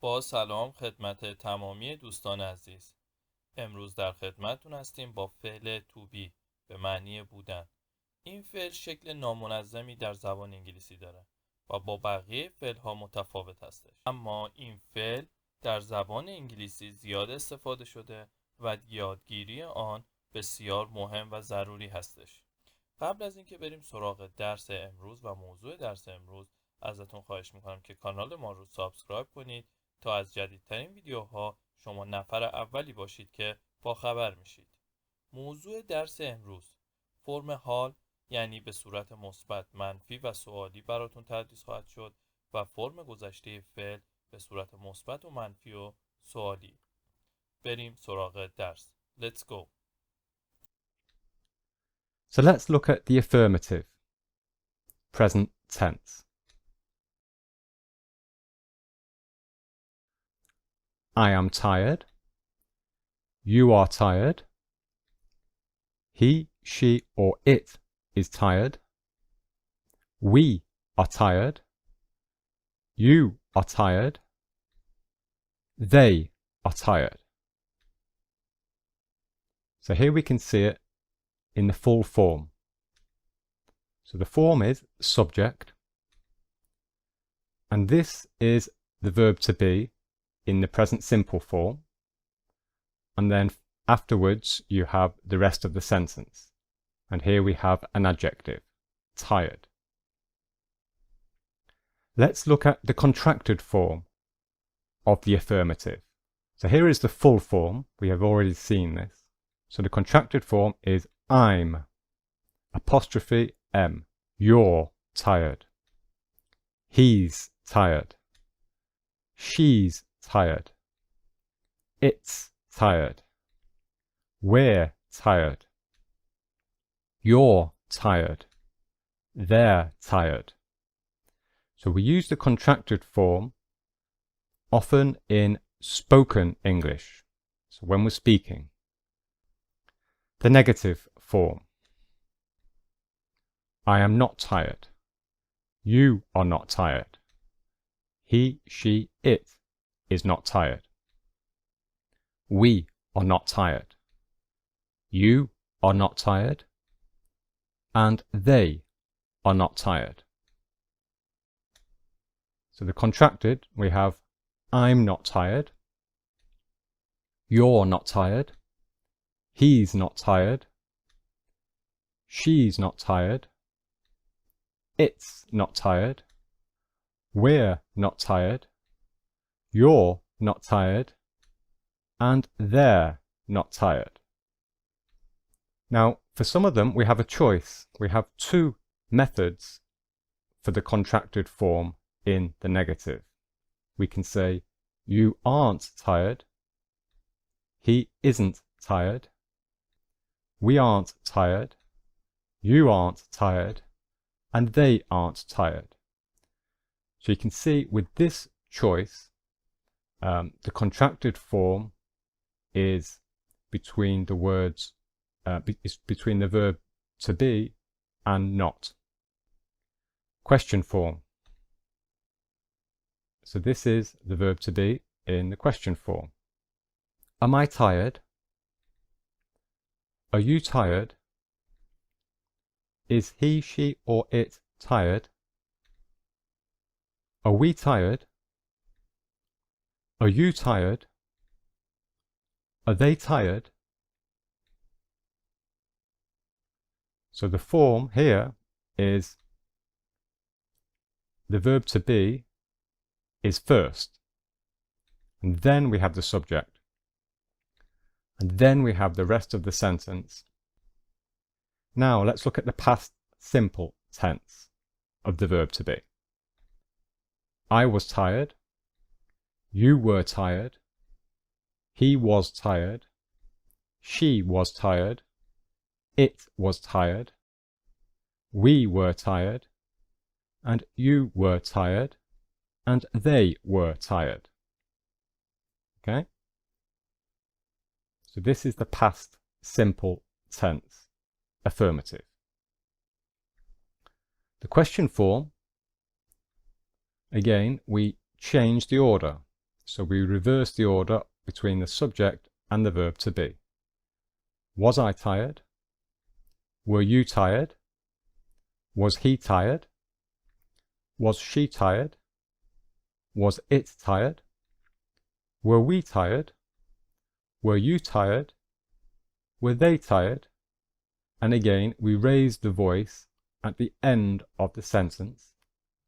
با سلام خدمت تمامی دوستان عزیز. امروز در خدمتتون هستیم با فعل to be به معنی بودن. این فعل شکل نامنظمی در زبان انگلیسی داره و با بقیه فعل‌ها متفاوت هستش. اما این فعل در زبان انگلیسی زیاد استفاده شده و یادگیری آن بسیار مهم و ضروری هستش. قبل از اینکه بریم سراغ درس امروز و موضوع درس امروز، ازتون خواهش میکنم که کانال ما رو سابسکرایب کنید تا از جدیدترین ویدیوها شما نفر اولی باشید که با خبر میشید. موضوع درس امروز فرم حال، یعنی به صورت مثبت، منفی و سوالی براتون تدریس خواهد شد و فرم گذشته فعل به صورت مثبت و منفی و سوالی. بریم سراغ درس. Let's go. So let's look at the affirmative, present tense. I am tired. You are tired. He, she, or it is tired. We are tired. You are tired. They are tired. So here we can see it in the full form. So the form is subject, and this is the verb to be in the present simple form, and then afterwards you have the rest of the sentence. And here we have an adjective, tired. Let's look at the contracted form of the affirmative. So here is the full form. We have already seen this. So the contracted form is I'm, apostrophe M. You're tired. He's tired. She's tired. It's tired. We're tired. You're tired. They're tired. So we use the contracted form often in spoken English, so when we're speaking. The negative form. I am not tired. You are not tired. He, she, it is not tired. We are not tired. You are not tired. And they are not tired. So the contracted, we have I'm not tired. You're not tired. He's not tired. She's not tired. It's not tired. We're not tired. You're not tired. And they're not tired. Now, for some of them, we have a choice. We have two methods for the contracted form in the negative. We can say, you aren't tired. He isn't tired. We aren't tired. You aren't tired. And they aren't tired. So you can see with this choice, the contracted form is between the words, is between the verb to be and not. Question form. So this is the verb to be in the question form. Am I tired? Are you tired? Is he, she, or it tired? Are we tired? Are you tired? Are they tired? So the form here is the verb to be is first, and then we have the subject, and then we have the rest of the sentence. Now let's look at the past simple tense of the verb to be. I was tired. You were tired. He was tired. She was tired. It was tired. We were tired. And you were tired. And they were tired. Okay? So this is the past simple tense, affirmative. The question form, again, we change the order. So we reverse the order between the subject and the verb to be. Was I tired? Were you tired? Was he tired? Was she tired? Was it tired? Were we tired? Were you tired? Were they tired? And again, we raise the voice at the end of the sentence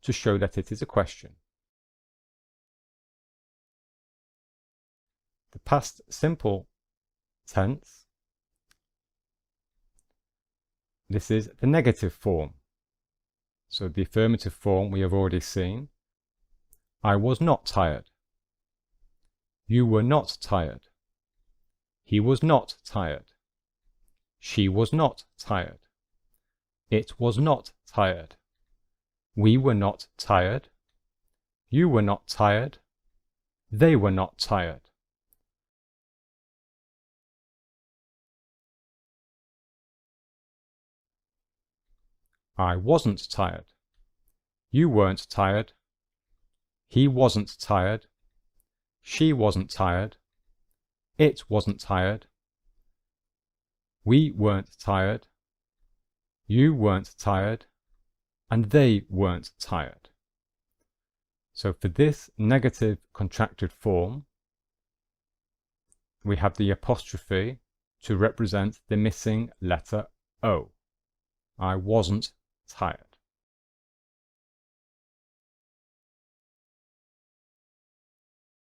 to show that it is a question. The past simple tense, this is the negative form. So the affirmative form we have already seen. I was not tired. You were not tired. He was not tired. She was not tired. It was not tired. We were not tired. You were not tired. They were not tired. I wasn't tired. You weren't tired. He wasn't tired. She wasn't tired. It wasn't tired. We weren't tired. You weren't tired. And they weren't tired. So for this negative contracted form, we have the apostrophe to represent the missing letter O. I wasn't tired.